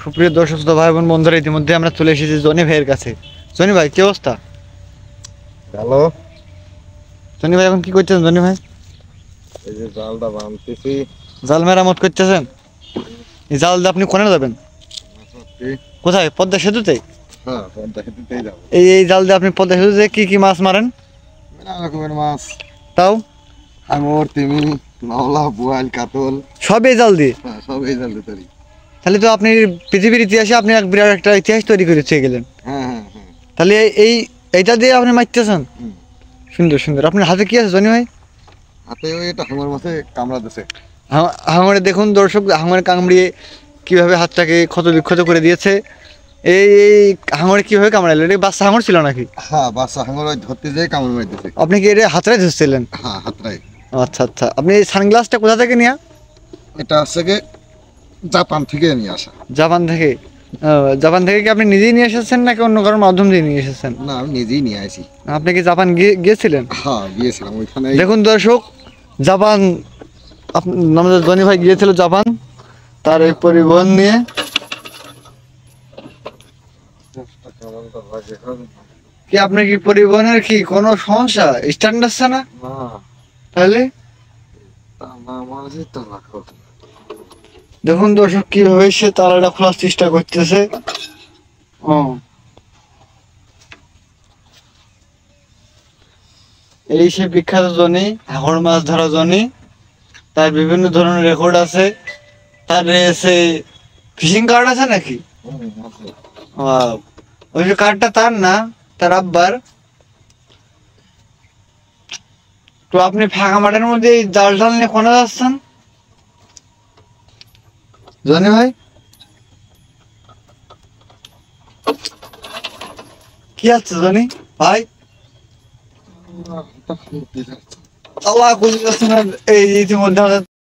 সুপ্রিয় দর্শক শ্রোতা ভাই বোন বন্ধুরা, ইতিমধ্যে আমরা চলে এসেছি জনি ভাইয়ের কাছে। জনি ভাই, কি অবস্থা? হ্যালো। জনি ভাই, এখন কি করতেছেন জনি ভাই? এই যে জালটা বানতেছি। জাল মেরামত করতেছেন? এই জাল দিয়ে আপনি কোনে যাবেন? কোথায়? পদ্মা সেতুতে? হ্যাঁ, পদ্মা সেতুতেই যাবো। এই এই জাল দিয়ে আপনি পদ্মা সেতুতে কি কি মাছ মারেন? নানা রকমের মাছ, তাও হাঙর, তিমি, নওলা, বোয়াল, কাতল, সব এই জাল দিয়ে? হ্যাঁ, সব এই জাল দিয়ে তৈরি। তাহলে তো আপনি পৃথিবীর ইতিহাসে আপনি এক বিরাট একটা ইতিহাস তৈরি করে চেয়ে গেলেন। হ্যাঁ হ্যাঁ হ্যাঁ। তাহলে এই এইটা দিয়ে আপনি মারতেছেন? হুম। সুন্দর সুন্দর। আপনার হাতে কি আছে জনি ভাই? হাতে ওই একটা হাঙর মাছে কামড়া দিছে। হাঙরে দেখুন দর্শক, হাঙরে কামড়িয়ে কিভাবে হাতটাকে ক্ষত বিক্ষত করে দিয়েছে। এই এই হাঙরে কিভাবে কামড়াইলো? এটা বাচ্চা হাঙর ছিল নাকি? হ্যাঁ, বাচ্চা হাঙর ওই ধরতে যেয়ে কামড় মারি দিছে। আপনি কি এটা হাতটাই ধরছিলেন? হ্যাঁ, হাতটাই। আচ্ছা আচ্ছা। আপনি এই সানগ্লাসটা কোথা থেকে নিয়ে? এটা হচ্ছে কি জাপান থেকে নিয়ে আসা। জাপান থেকে? জাপান থেকে কি আপনি নিজেই নিয়ে এসেছেন নাকি অন্য কারোর মাধ্যম দিয়ে নিয়ে এসেছেন? না, আমি নিজেই নিয়ে আসি। আপনি কি জাপান গিয়েছিলেন? হ্যাঁ, গিয়েছিলাম ওইখানে। দেখুন দর্শক, জাপান আমাদের জনি ভাই গিয়েছিল জাপান, তার এই পরিবহন নিয়ে। কি আপনার কি পরিবহনের কি কোনো সমস্যা? স্ট্যান্ড আসছে না? তাহলে দেখুন দর্শক, কিভাবে সে তালাটা খোলার চেষ্টা করতেছে। ও, এই সে বিখ্যাত জনি, হাঙর মাছ ধরা জনি। তার বিভিন্ন ধরনের রেকর্ড আছে। তার রয়েছে ফিশিং কার্ড আছে নাকি? ওয়াও, ওই যে কার্ডটা তার না, তার আব্বার। তো আপনি ফাঁকা মাঠের মধ্যে এই জাল টাল নিয়ে কোনে যাচ্ছেন জনি ভাই? কি আছে জনি ভাই? আল্লাহ, এই ইতিমধ্যে আমাদের